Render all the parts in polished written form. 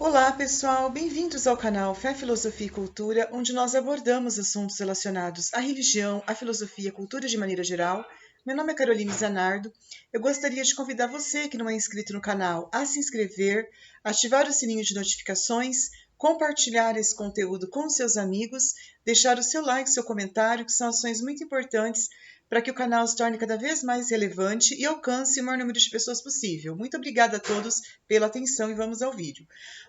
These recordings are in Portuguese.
Olá, pessoal! Bem-vindos ao canal Fé, Filosofia e Cultura, onde nós abordamos assuntos relacionados à religião, à filosofia e à cultura de maneira geral. Meu nome é Caroline Zanardo. Eu gostaria de convidar você que não é inscrito no canal a se inscrever, ativar o sininho de notificações, compartilhar esse conteúdo com seus amigos, deixar o seu like, seu comentário, que são ações muito importantes para que o canal se torne cada vez mais relevante e alcance o maior número de pessoas possível. Muito obrigada a todos pela atenção e vamos ao vídeo.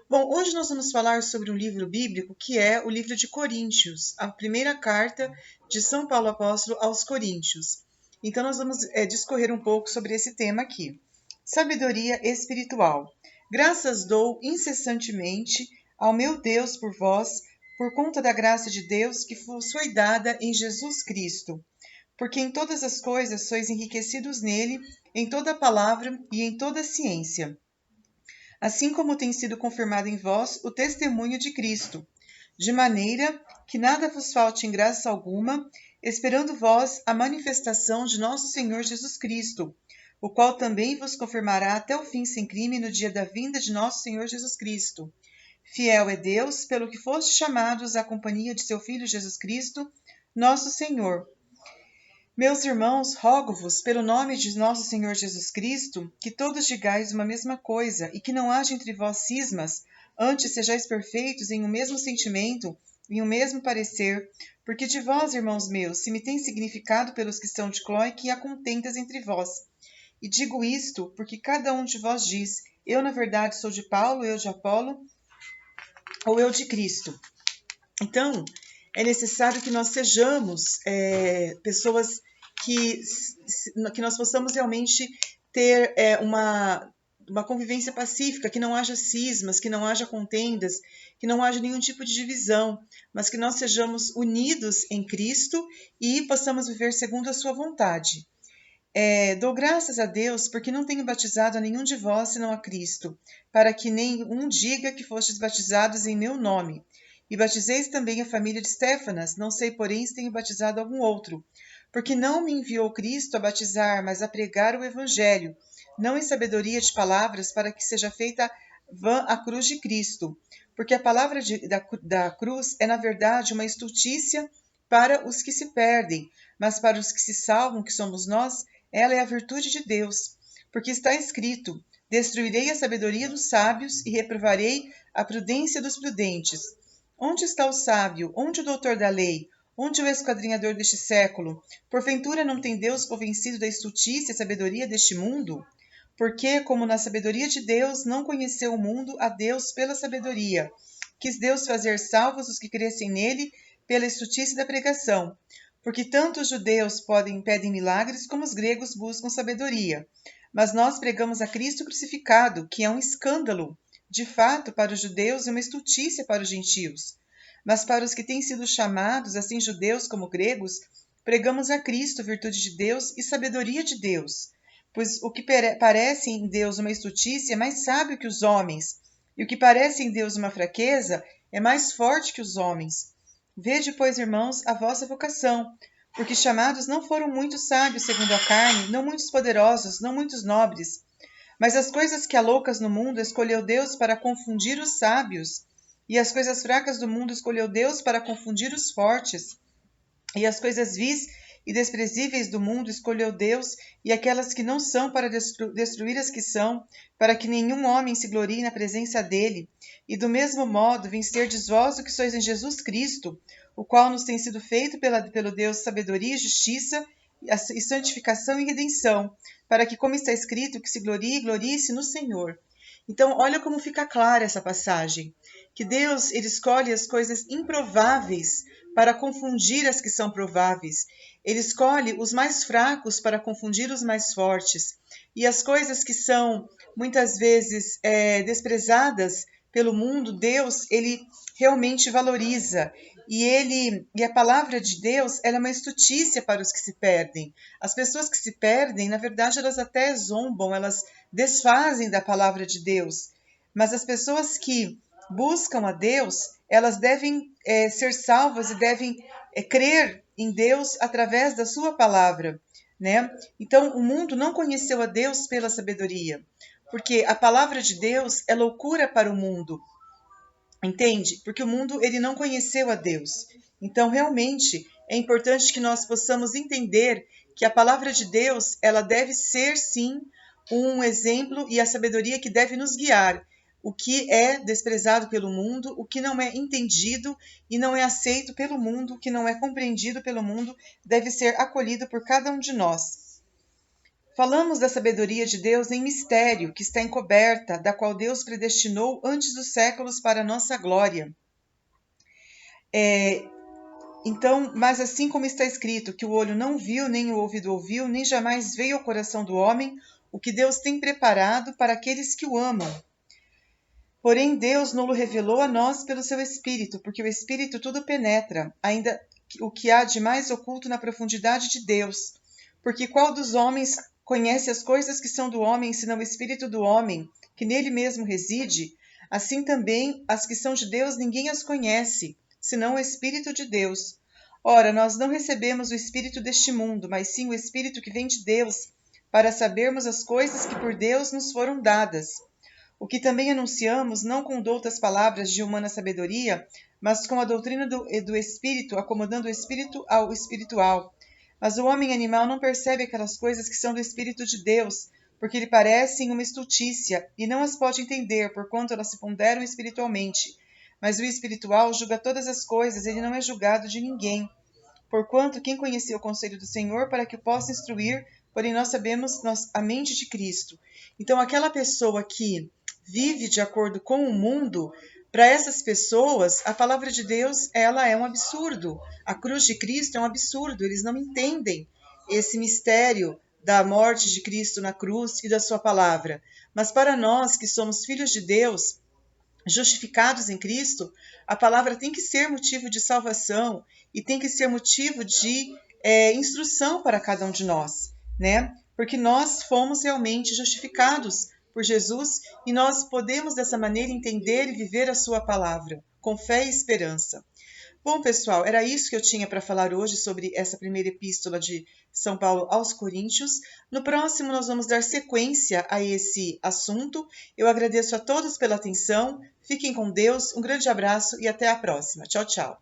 Bom, hoje nós vamos falar sobre um livro bíblico que é o livro de Coríntios, a primeira carta de São Paulo Apóstolo aos Coríntios. Então nós vamos discorrer um pouco sobre esse tema aqui. Sabedoria espiritual. Graças dou incessantemente ao meu Deus por vós, por conta da graça de Deus que vos foi dada em Jesus Cristo, porque em todas as coisas sois enriquecidos nele, em toda a palavra e em toda a ciência, assim como tem sido confirmado em vós o testemunho de Cristo, de maneira que nada vos falte em graça alguma, esperando vós a manifestação de nosso Senhor Jesus Cristo, o qual também vos confirmará até o fim sem crime no dia da vinda de nosso Senhor Jesus Cristo. Fiel é Deus, pelo que fostes chamados à companhia de seu Filho Jesus Cristo, nosso Senhor. Meus irmãos, rogo-vos, pelo nome de nosso Senhor Jesus Cristo, que todos digais uma mesma coisa, e que não haja entre vós cismas, antes sejais perfeitos em um mesmo sentimento, em um mesmo parecer, porque de vós, irmãos meus, se me tem significado pelos que são de Clói, que há contendas entre vós. E digo isto, porque cada um de vós diz, eu na verdade sou de Paulo, eu de Apolo, ou eu de Cristo. Então, é necessário que nós sejamos pessoas que nós possamos realmente ter uma convivência pacífica, que não haja cismas, que não haja contendas, que não haja nenhum tipo de divisão, mas que nós sejamos unidos em Cristo e possamos viver segundo a sua vontade. Dou graças a Deus porque não tenho batizado a nenhum de vós senão a Cristo, para que nenhum diga que fostes batizados em meu nome. E batizeis também a família de Estéfanas, não sei, porém, se tenho batizado algum outro. Porque não me enviou Cristo a batizar, mas a pregar o Evangelho, não em sabedoria de palavras, para que seja feita vã a cruz de Cristo. Porque a palavra da cruz é, na verdade, uma estultícia para os que se perdem, mas para os que se salvam, que somos nós, ela é a virtude de Deus. Porque está escrito, destruirei a sabedoria dos sábios e reprovarei a prudência dos prudentes. Onde está o sábio? Onde o doutor da lei? Onde o esquadrinhador deste século? Porventura não tem Deus convencido da estultícia e sabedoria deste mundo? Porque, como na sabedoria de Deus, não conheceu o mundo a Deus pela sabedoria. Quis Deus fazer salvos os que crescem nele pela estultícia da pregação. Porque tanto os judeus pedem milagres, como os gregos buscam sabedoria. Mas nós pregamos a Cristo crucificado, que é um escândalo, de fato, para os judeus e uma estultícia para os gentios. Mas para os que têm sido chamados, assim judeus como gregos, pregamos a Cristo, virtude de Deus e sabedoria de Deus. Pois o que parece em Deus uma estultícia é mais sábio que os homens, e o que parece em Deus uma fraqueza é mais forte que os homens. Vede, pois, irmãos, a vossa vocação, porque chamados não foram muitos sábios segundo a carne, não muitos poderosos, não muitos nobres, mas as coisas que há loucas no mundo escolheu Deus para confundir os sábios, e as coisas fracas do mundo escolheu Deus para confundir os fortes, e as coisas vis e desprezíveis do mundo escolheu Deus, e aquelas que não são para destruir as que são, para que nenhum homem se glorie na presença dele. E do mesmo modo vencerdes vós o que sois em Jesus Cristo, o qual nos tem sido feito pelo Deus sabedoria e justiça, e santificação e redenção, para que, como está escrito, que se glorie-se no Senhor. Então, olha como fica clara essa passagem, que Deus ele escolhe as coisas improváveis para confundir as que são prováveis. Ele escolhe os mais fracos para confundir os mais fortes. E as coisas que são, muitas vezes, desprezadas pelo mundo, Deus ele realmente valoriza. E a palavra de Deus ela é uma estutícia para os que se perdem. As pessoas que se perdem, na verdade, elas até zombam, elas desfazem da palavra de Deus. Mas as pessoas que buscam a Deus, elas devem ser salvas e devem crer em Deus através da sua palavra, né? Então, o mundo não conheceu a Deus pela sabedoria, porque a palavra de Deus é loucura para o mundo. Entende? Porque o mundo ele não conheceu a Deus. Então, realmente, é importante que nós possamos entender que a palavra de Deus, ela deve ser sim um exemplo e a sabedoria que deve nos guiar. O que é desprezado pelo mundo, o que não é entendido e não é aceito pelo mundo, o que não é compreendido pelo mundo, deve ser acolhido por cada um de nós. Falamos da sabedoria de Deus em mistério, que está encoberta, da qual Deus predestinou antes dos séculos para a nossa glória. Então, mas assim como está escrito, que o olho não viu, nem o ouvido ouviu, nem jamais veio ao coração do homem, o que Deus tem preparado para aqueles que o amam. Porém, Deus não o revelou a nós pelo seu Espírito, porque o Espírito tudo penetra, ainda o que há de mais oculto na profundidade de Deus. Porque qual dos homens conhece as coisas que são do homem, senão o Espírito do homem, que nele mesmo reside? Assim também as que são de Deus ninguém as conhece, senão o Espírito de Deus. Ora, nós não recebemos o Espírito deste mundo, mas sim o Espírito que vem de Deus, para sabermos as coisas que por Deus nos foram dadas. O que também anunciamos, não com doutas palavras de humana sabedoria, mas com a doutrina do Espírito, acomodando o Espírito ao espiritual. Mas o homem animal não percebe aquelas coisas que são do Espírito de Deus, porque lhe parecem uma estultícia, e não as pode entender, porquanto elas se ponderam espiritualmente. Mas o espiritual julga todas as coisas, ele não é julgado de ninguém. Porquanto quem conheceu o conselho do Senhor para que o possa instruir, porém nós sabemos a mente de Cristo. Então, aquela pessoa que vive de acordo com o mundo, para essas pessoas, a palavra de Deus, ela é um absurdo. A cruz de Cristo é um absurdo. Eles não entendem esse mistério da morte de Cristo na cruz e da sua palavra. Mas para nós que somos filhos de Deus, justificados em Cristo, a palavra tem que ser motivo de salvação e tem que ser motivo de instrução para cada um de nós, né? Porque nós fomos realmente justificados por Jesus e nós podemos dessa maneira entender e viver a sua palavra, com fé e esperança. Bom, pessoal, era isso que eu tinha para falar hoje sobre essa primeira epístola de São Paulo aos Coríntios. No próximo, nós vamos dar sequência a esse assunto. Eu agradeço a todos pela atenção. Fiquem com Deus, um grande abraço e até a próxima. Tchau, tchau.